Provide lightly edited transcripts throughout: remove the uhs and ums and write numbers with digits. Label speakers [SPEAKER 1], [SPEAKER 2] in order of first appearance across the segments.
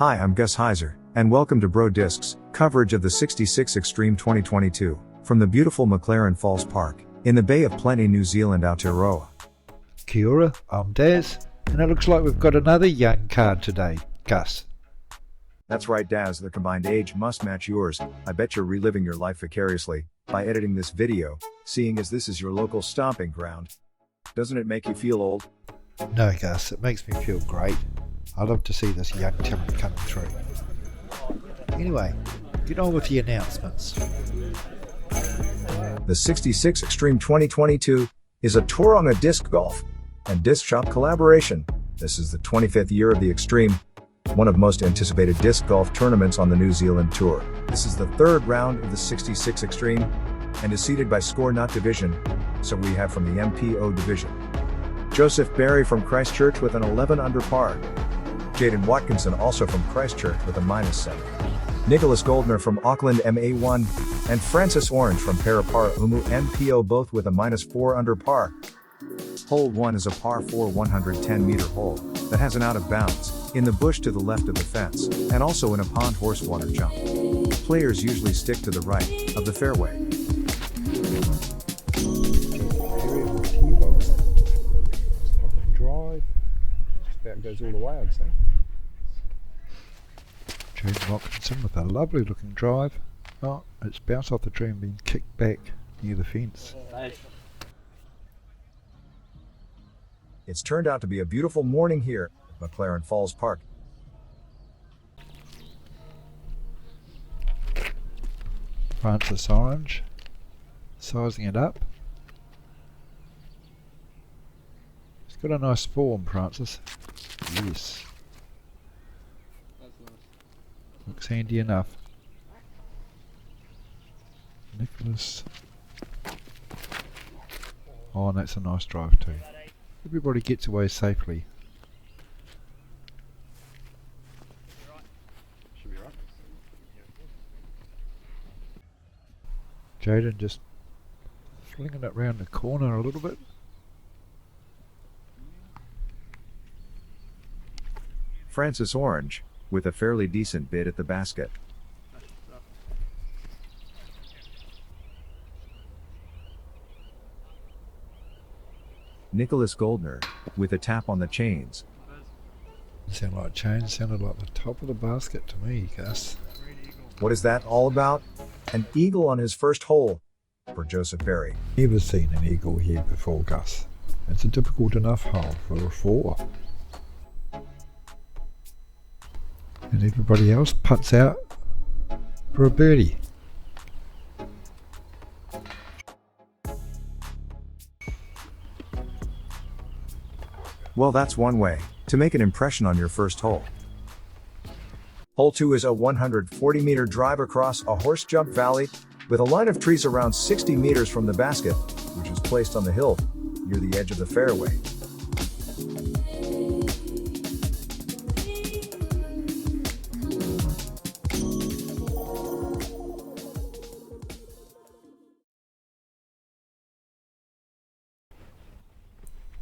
[SPEAKER 1] Hi, I'm Gus Hyzer, and welcome to Bro Discs, coverage of the 66 Xtreme 2022, from the beautiful McLaren Falls Park, in the Bay of Plenty, New Zealand, Aotearoa.
[SPEAKER 2] Kia ora, I'm Daz, and it looks like we've got another young card today, Gus.
[SPEAKER 1] That's right, Daz, the combined age must match yours. I bet you're reliving your life vicariously by editing this video, seeing as this is your local stomping ground. Doesn't it make you feel old?
[SPEAKER 2] No, Gus, it makes me feel great. I love to see this young talent coming through. Anyway, get on with the announcements.
[SPEAKER 1] The 66 Xtreme 2022 is a Tauranga disc golf and disc shop collaboration. This is the 25th year of the Xtreme, one of most anticipated disc golf tournaments on the New Zealand Tour. This is the third round of the 66 Xtreme and is seeded by score, not division, so we have from the MPO division Joseph Berry from Christchurch with an 11 under par, Jaden Watkinson also from Christchurch with a -7, Nicholas Goldner from Auckland MA1, and Francis Orange from Parapara Umu MPO both with a -4 under par. Hole 1 is a par 4 110-meter hole that has an out of bounds in the bush to the left of the fence, and also in a pond horse water jump. Players usually stick to the right of the fairway.
[SPEAKER 3] Drive, just about goes all the way, I'd say.
[SPEAKER 2] Jaden Watkinson with a lovely looking drive. Oh, it's bounced off the tree and been kicked back near the fence.
[SPEAKER 1] It's turned out to be a beautiful morning here at McLaren Falls Park.
[SPEAKER 2] Francis Orange, sizing it up. He's got a nice form, Francis. Yes. Looks handy enough. Nicholas. Oh, and that's a nice drive too. Everybody gets away safely. Jaden just flinging it round the corner a little bit.
[SPEAKER 1] Francis Orange with a fairly decent bid at the basket. Nicholas Goldner with a tap on the chains.
[SPEAKER 2] Sounded like chains, sounded like the top of the basket to me, Gus.
[SPEAKER 1] What is that all about? An eagle on his first hole for Joseph Berry.
[SPEAKER 2] Never seen an eagle here before, Gus. It's a difficult enough hole for a 4. And everybody else putts out for a birdie.
[SPEAKER 1] Well, that's one way to make an impression on your first hole. Hole 2 is a 140-meter drive across a horse jump valley with a line of trees around 60 meters from the basket, which is placed on the hill near the edge of the fairway.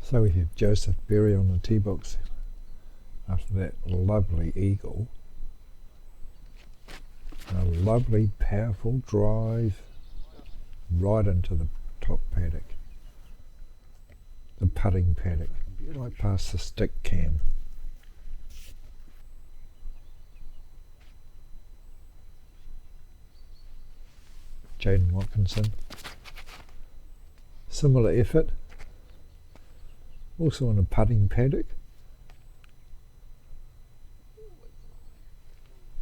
[SPEAKER 2] So we have Joseph Berry on the tee box after that lovely eagle. A lovely, powerful drive right into the top paddock. The putting paddock, right past the stick cam. Jaden Watkinson. Similar effort. Also on a putting paddock.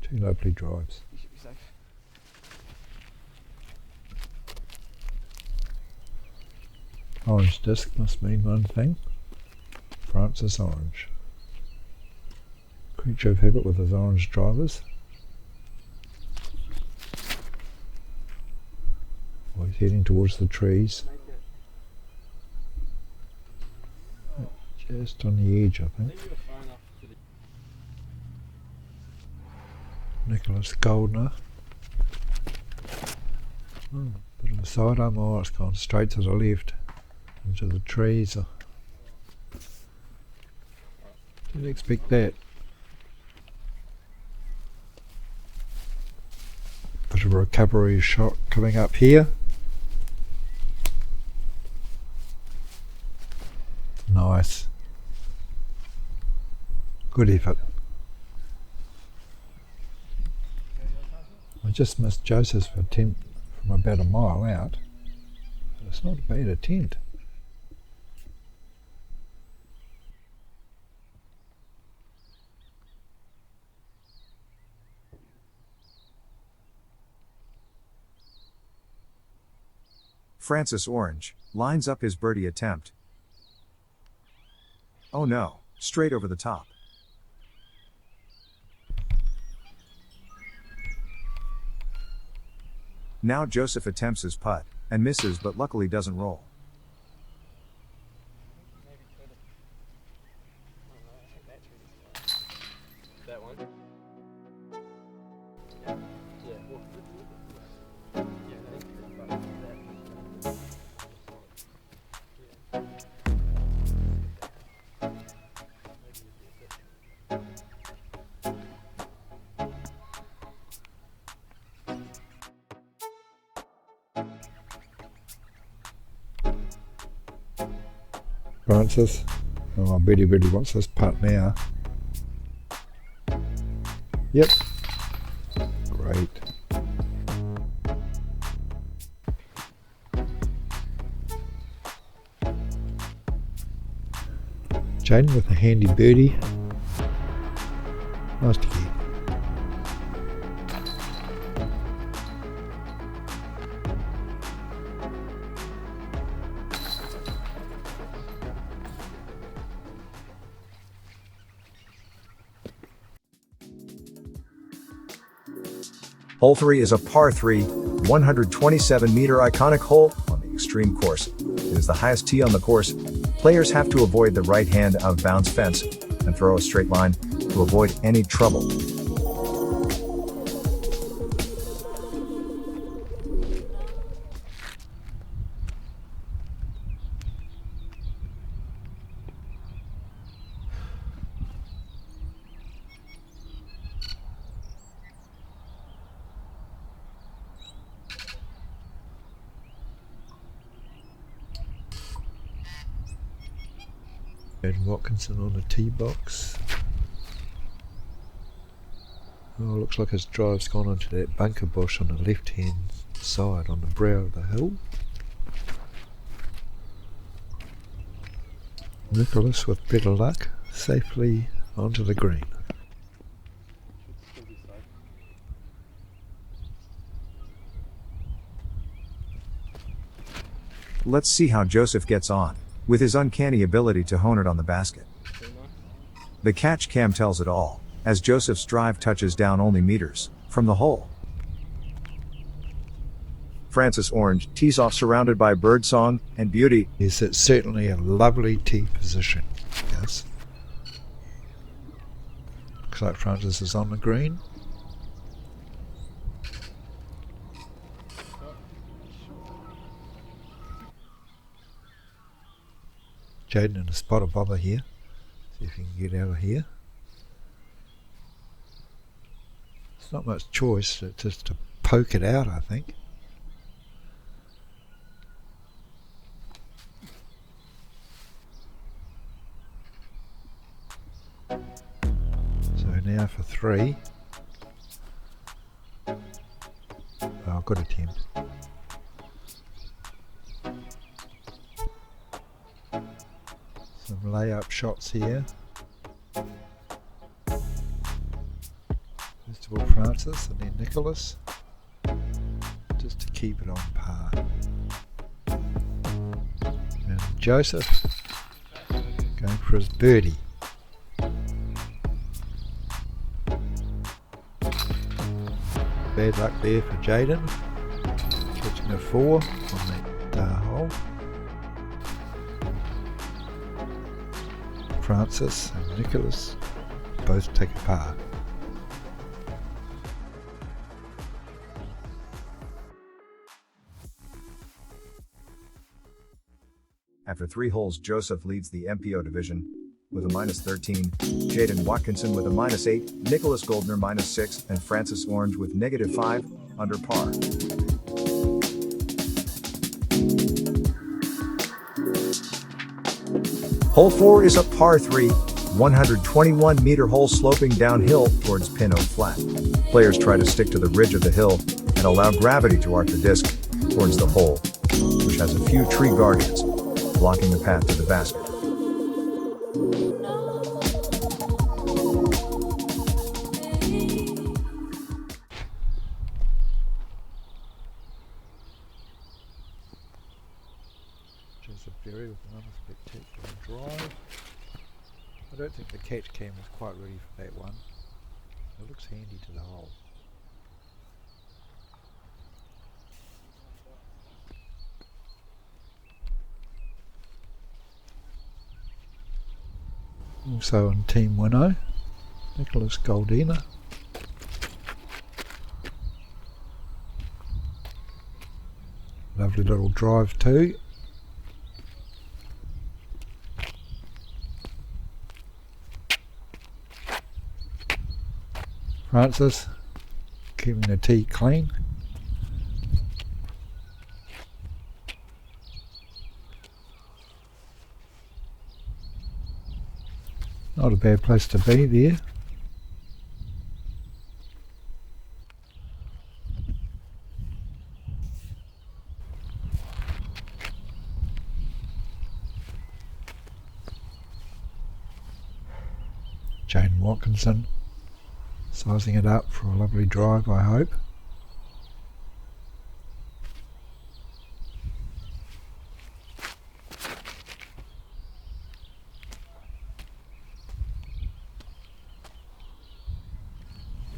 [SPEAKER 2] Two lovely drives.
[SPEAKER 3] You should be safe.
[SPEAKER 2] Orange disc must mean one thing. Francis Orange. Creature of habit with his orange drivers. Oh, he's heading towards the trees. Just on the edge, I think. Nicholas Goldner. Bit of a sidearm. Oh, it's gone straight to the left into the trees. Didn't expect that. a recovery shot coming up here. Nice. Good effort. I just missed Joseph's attempt from about a mile out. It's not a bad attempt.
[SPEAKER 1] Francis Orange lines up his birdie attempt. Oh no, straight over the top. Now Joseph attempts his putt, and misses but luckily doesn't roll.
[SPEAKER 3] That one.
[SPEAKER 2] Francis. Oh, I bet he really wants this putt now. Yep. Great. Jaden with a handy birdie. Nice to get.
[SPEAKER 1] Hole 3 is a par 3, 127-meter iconic hole on the Xtreme course. It is the highest tee on the course. Players have to avoid the right-hand out-of-bounds fence and throw a straight line to avoid any trouble.
[SPEAKER 2] And Watkinson on the tee box. Oh, looks like his drive's gone onto that bunker bush on the left hand side on the brow of the hill. Nicholas with better luck, safely onto the green.
[SPEAKER 1] Let's see how Joseph gets on, with his uncanny ability to hone it on the basket. The catch cam tells it all, as Joseph's drive touches down only meters from the hole. Francis Orange tees off surrounded by birdsong and beauty.
[SPEAKER 2] Yes, it's certainly a lovely tee position. Yes. Looks like Francis is on the green. Jaden in a spot of bother here. See if you can get out of here. It's not much choice, it's just to poke it out, I think. So now for 3. Oh, good attempt. Some layup shots here. First of all Francis and then Nicholas, just to keep it on par. And Joseph going for his birdie. Bad luck there for Jaden, catching a 4 on that hole. Francis and Nicholas both take a par.
[SPEAKER 1] After 3 holes, Joseph leads the MPO division with a -13, Jaden Watkinson with a -8, Nicholas Goldner -6, and Francis Orange with -5. under par. Hole 4 is a par 3, 121-meter hole sloping downhill towards Pin Oak Flat. Players try to stick to the ridge of the hill and allow gravity to arc the disc towards the hole, which has a few tree guardians blocking the path to the basket.
[SPEAKER 2] Just a very spectacular drive. I don't think the catch cam is quite ready for that one. It looks handy to the hole. Also on Team Winnow, Nicholas Goldina. Lovely little drive too. Francis, keeping the tee clean. Not a bad place to be there. Jane Watkinson sizing it up for a lovely drive, I hope.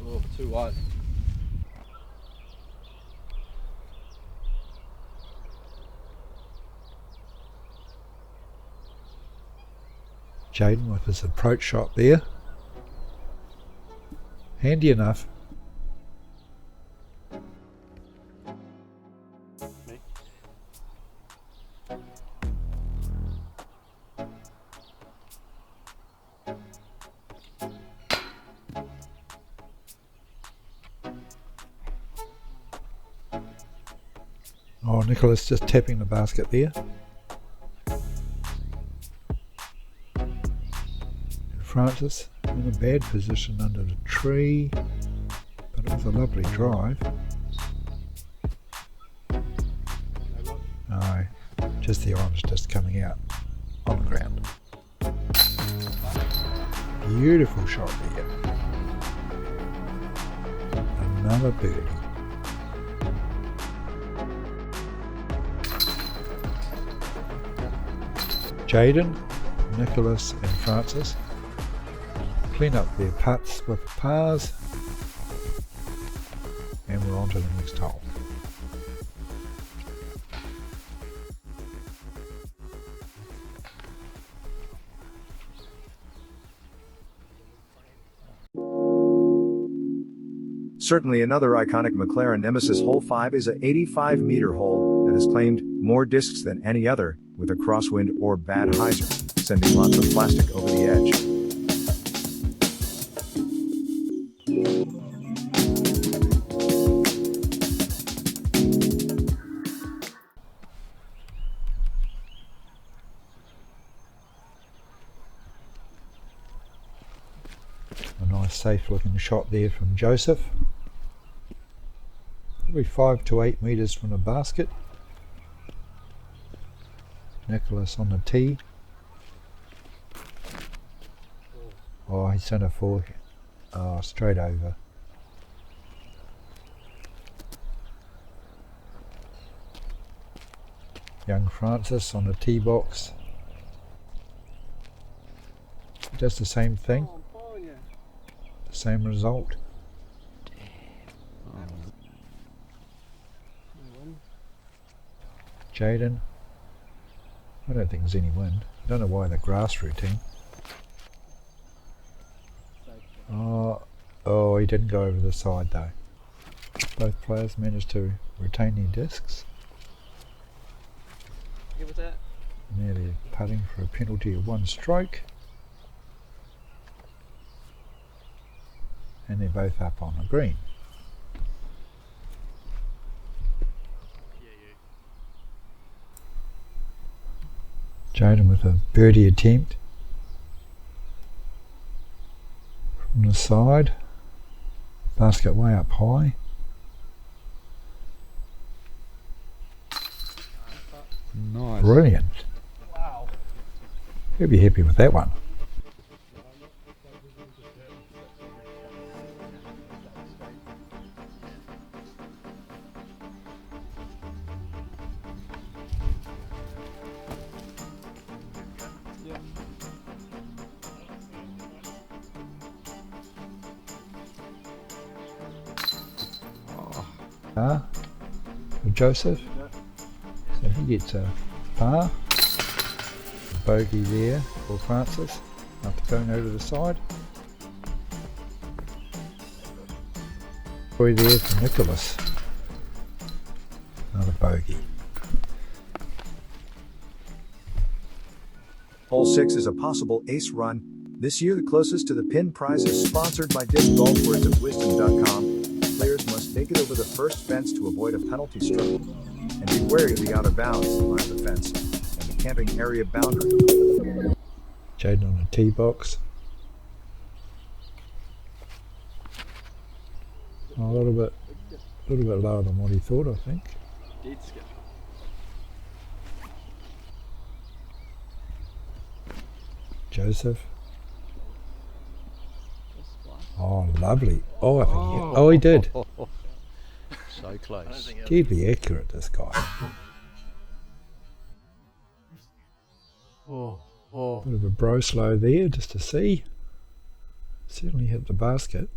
[SPEAKER 3] Oh, too wide.
[SPEAKER 2] Jaden with his approach shot there. Handy enough. Oh, Nicholas just tapping the basket there. Francis in a bad position under the tree, but it was a lovely drive. No, just the orange just coming out on the ground. Beautiful shot there. Another birdie. Jaden, Nicholas and Francis clean up their putts with pars, and we're on to the next hole.
[SPEAKER 1] Certainly another iconic McLaren nemesis. Hole 5 is a 85-meter hole that has claimed more discs than any other, with a crosswind or bad hyzer, sending lots of plastic over the edge.
[SPEAKER 2] A nice safe looking shot there from Joseph. Probably 5 to 8 metres from the basket. Nicholas on the tee. Oh, he sent a four. Oh, straight over. Young Francis on the tee box. Does the same thing. The same result. Jaden. I don't think there's any wind. I don't know why the grass routine. Oh, he didn't go over the side though. Both players managed to retain their discs.
[SPEAKER 3] Give it that.
[SPEAKER 2] Nearly putting for a penalty of 1 stroke. And they're both up on the green. Jaden with a birdie attempt from the side. Basket way up high.
[SPEAKER 4] Nice.
[SPEAKER 2] Brilliant.
[SPEAKER 3] Wow.
[SPEAKER 2] He'll be happy with that one. Par for Joseph. So he gets a par. A bogey there for Francis after going over the side. Boy there for Nicholas. Another bogey.
[SPEAKER 1] Hole 6 is a possible ace run. This year, the closest to the pin prize is sponsored by discgolfwordsofwisdom.com. Players must make it over the first fence to avoid a penalty stroke, and be wary of the out of bounds line of the fence and the camping area boundary.
[SPEAKER 2] Jaden on the tee box. A little bit lower than what he thought, I think.
[SPEAKER 3] Dead skip.
[SPEAKER 2] Joseph.
[SPEAKER 3] Just one.
[SPEAKER 2] Oh, lovely. Oh, I think he did.
[SPEAKER 4] So close.
[SPEAKER 2] Deadly accurate, this guy. Bit of a bro slow there, just to see. Certainly hit the basket.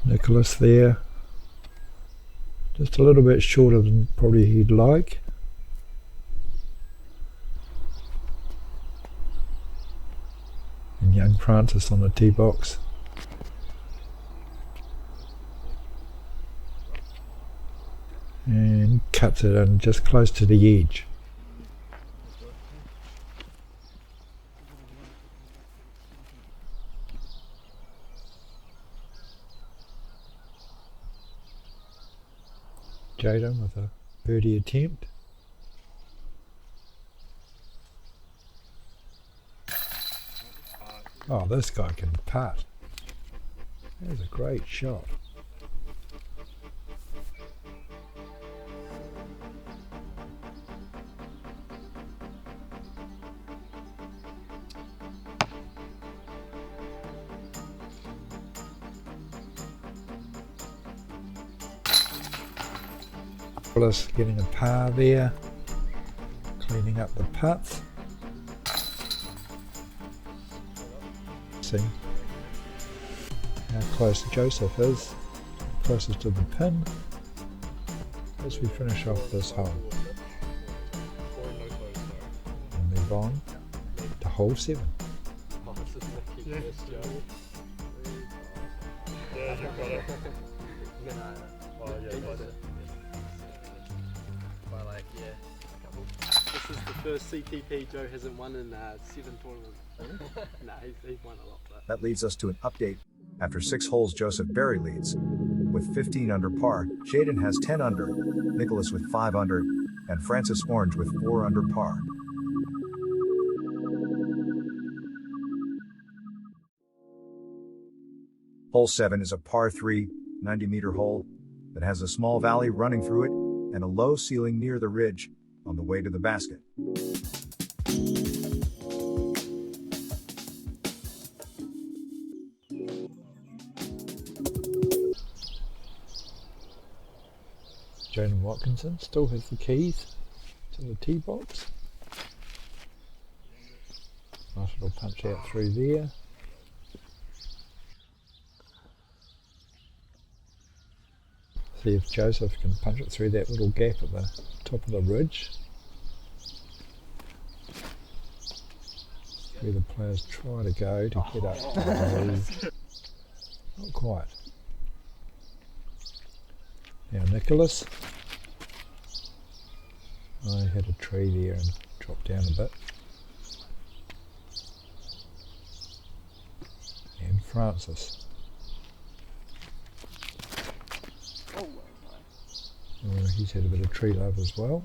[SPEAKER 2] Nicholas there. Just a little bit shorter than probably he'd like. And young Francis on the tee box. And cuts it in just close to the edge. Jaden with a birdie attempt. Oh, this guy can putt. That was a great shot. Nicholas getting a par there, cleaning up the putts. See how close Joseph is, closest to the pin, as we finish off this hole. And move on to hole 7.
[SPEAKER 3] This is the first CTP Joe hasn't won in 7 tournaments. Nah, he's won a lot. But
[SPEAKER 1] That leads us to an update. After 6 holes, Joseph Berry leads with 15 under par. Jaden has 10 under, Nicholas with 5 under, and Francis Orange with 4 under par. Hole 7 is a par 3, 90-meter hole that has a small valley running through it and a low ceiling near the ridge on the way to the basket.
[SPEAKER 2] Jaden Watkinson still has the keys to the tee box. Nice little punch out through there. See if Joseph can punch it through that little gap at the top of the ridge. Where the players try to go to get up. Not quite. Now Nicholas. I hit a tree there and dropped down a bit. Francis.
[SPEAKER 3] Oh,
[SPEAKER 2] He's had a bit of tree love as well.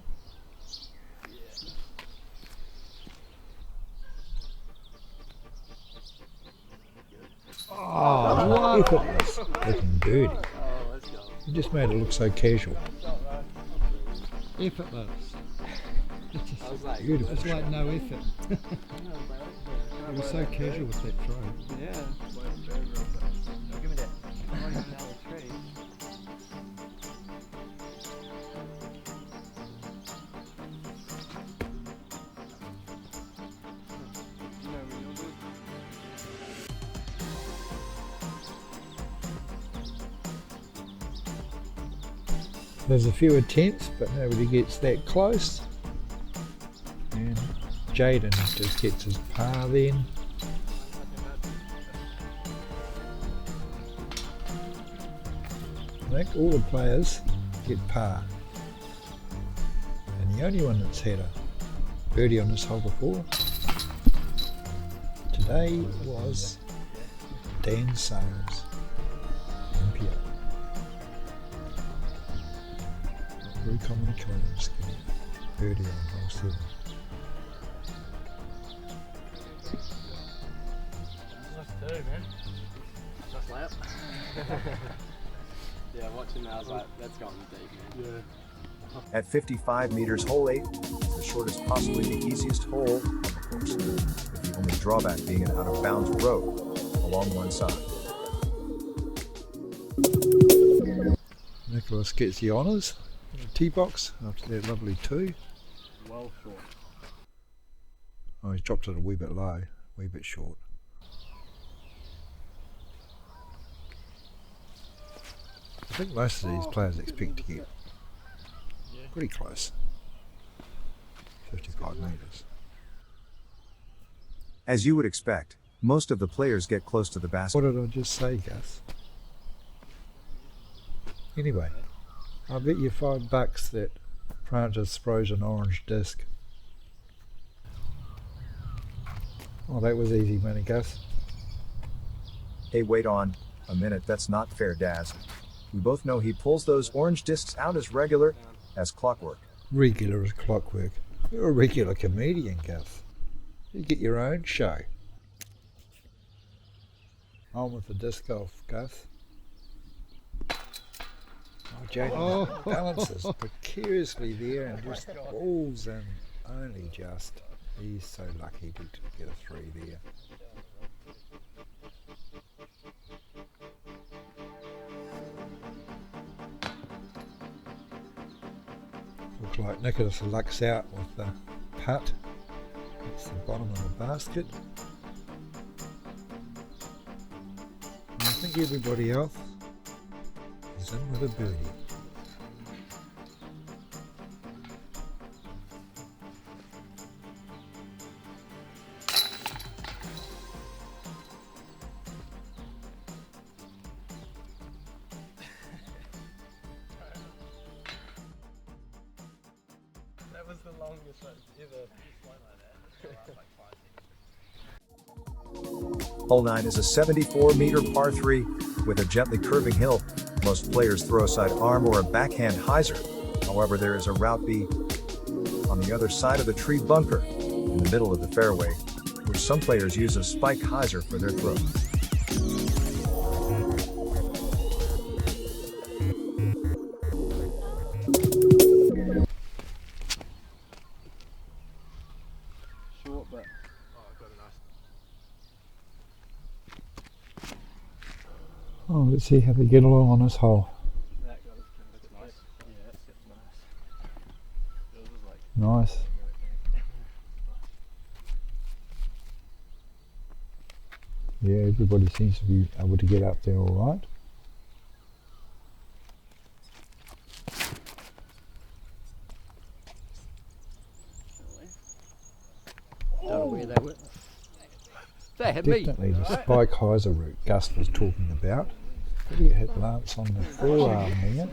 [SPEAKER 2] Oh, effortless. Looking dirty.
[SPEAKER 3] oh, let's go.
[SPEAKER 2] You just made it look so casual.
[SPEAKER 4] Effortless.
[SPEAKER 3] I was like,
[SPEAKER 2] Beautiful.
[SPEAKER 4] It's like no effort. It was so casual with that throw.
[SPEAKER 3] yeah.
[SPEAKER 5] Give me that. I'm running down the tree.
[SPEAKER 3] You know when you're good.
[SPEAKER 2] There's a few attempts, but nobody gets that close. And Jaden just gets his par then. I think all the players get par. And the only one that's had a birdie on this hole before today was Dan Sales, MPO. Not very common occurrence to get a birdie on hole 7.
[SPEAKER 5] Nice too, man.
[SPEAKER 3] Just layup. Yeah, watching that, I was like, that's gone deep, man. Yeah.
[SPEAKER 1] At 55 meters, hole 8 is the shortest, possibly the easiest hole of the course, with the only drawback being an out-of-bounds road along one side.
[SPEAKER 2] Nicholas gets the honours in the tee box after that lovely 2.
[SPEAKER 3] Well short.
[SPEAKER 2] Oh, he's dropped it a wee bit low, a wee bit short. I think most of these players expect to get pretty close. 55 metres.
[SPEAKER 1] As you would expect, most of the players get close to the basket.
[SPEAKER 2] What did I just say, Gus? Anyway, I bet you $5 that Francis throws an orange disc. Oh, that was easy money, Gus.
[SPEAKER 1] Hey, wait on a minute, that's not fair, Daz. We both know he pulls those orange discs out as regular as clockwork.
[SPEAKER 2] Regular as clockwork. You're a regular comedian, Gus. You get your own show. On with the disc golf, Gus. Oh, Jaden balances precariously there and just falls in only just. He's so lucky to get a 3 there. Looks like Nicholas lucks out with the putt. That's the bottom of the basket. And I think everybody else is in with a birdie.
[SPEAKER 5] That was the longest one ever.
[SPEAKER 1] Hole 9 is a 74-meter par 3 with a gently curving hill. Most players throw a side arm or a backhand hyzer. However, there is a route B on the other side of the tree bunker in the middle of the fairway, which some players use a spike hyzer for their throw.
[SPEAKER 3] Short, but
[SPEAKER 2] Oh, let's see how they get along on this hole.
[SPEAKER 3] that got us that's nice. Yeah, that's nice. It was like
[SPEAKER 2] Nice. Yeah, everybody seems to be able to get up there all right.
[SPEAKER 4] Don't know where they were. They had me.
[SPEAKER 2] Definitely the spike hyzer route Gus was talking about. Did he hit Lance on the forearm there?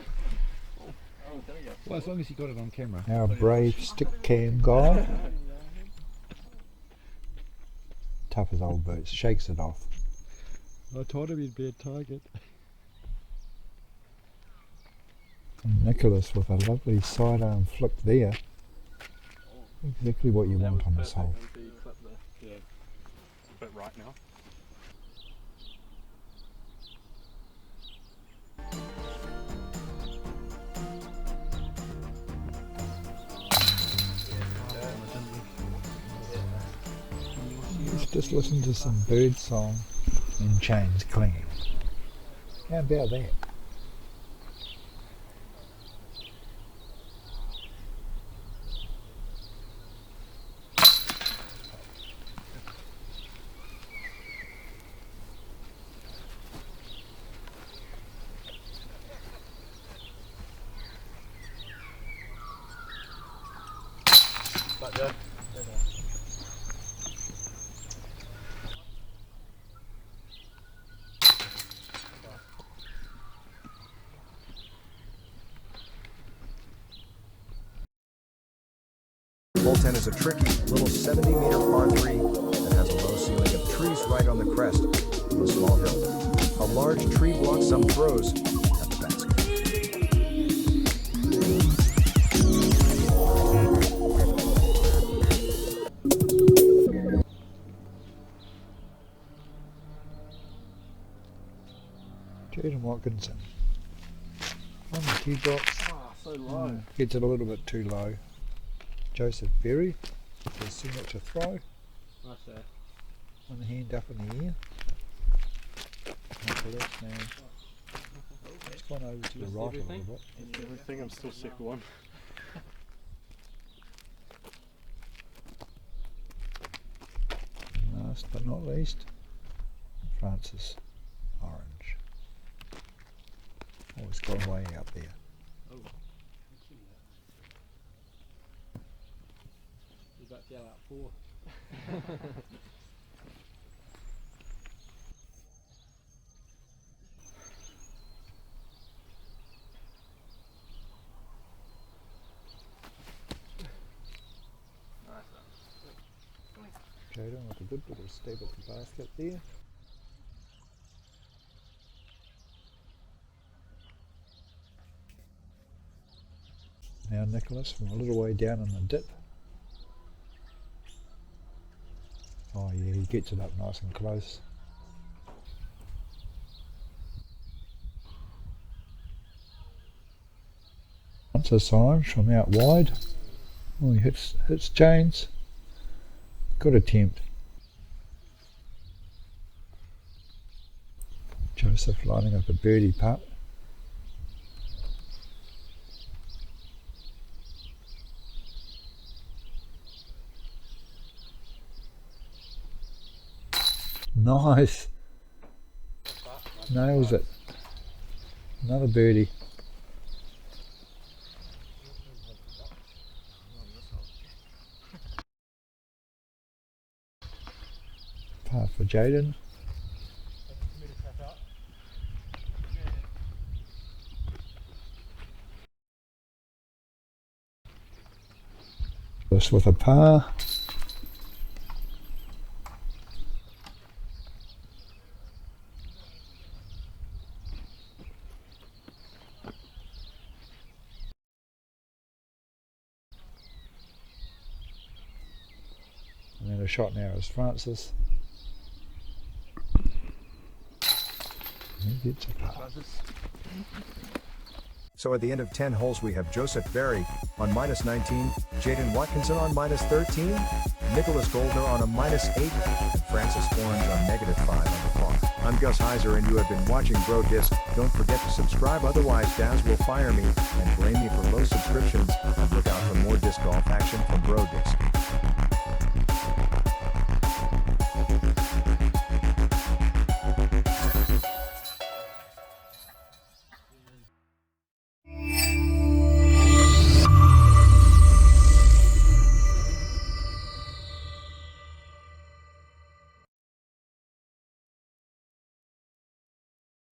[SPEAKER 4] Well, as long as you got it on camera.
[SPEAKER 2] Our brave stick cam guy. Tough as old boots, shakes it off.
[SPEAKER 4] I told him he'd be a target.
[SPEAKER 2] And Nicholas with a lovely sidearm flick there. Exactly what you want on this hole.
[SPEAKER 3] Yeah, a bit right now.
[SPEAKER 2] Let's just listen to some bird song and chains clinging. How about that?
[SPEAKER 1] Hole 10 is a tricky little 70-meter par 3 that has a low ceiling of trees right on the crest of a small hill. A large tree blocks some throws at the basket.
[SPEAKER 2] Jaden Watkinson on the tee box.
[SPEAKER 3] Ah, so low.
[SPEAKER 2] Gets it a little bit too low. Joseph Berry, his signature throw.
[SPEAKER 3] Nice there.
[SPEAKER 2] One hand up in the air. Nicholas now. It's gone over to the right a little bit.
[SPEAKER 3] Everything, I'm still second one.
[SPEAKER 2] And last but not least, Francis Orange. Always gone way out there.
[SPEAKER 3] You're about to yell out 4.
[SPEAKER 2] Jaden with a good little stab at the basket there. Now Nicholas from a little way down in the dip. Oh yeah, he gets it up nice and close. Francis Orange from out wide. Oh, he hits chains. Good attempt. Joseph lining up a birdie putt. Nice. Nails it. Another birdie. Par for Jaden. This with a par. And then a shot now is Francis. He gets a par.
[SPEAKER 1] So at the end of 10 holes we have Joseph Berry on -19, Jaden Watkinson on -13, Nicholas Goldner on a -8, and Francis Orange on -5 on the par. I'm Gus Hyzer and you have been watching Bro Disc. Don't forget to subscribe, otherwise Daz will fire me and blame me for low subscriptions, and look out for more disc golf action from Bro Disc.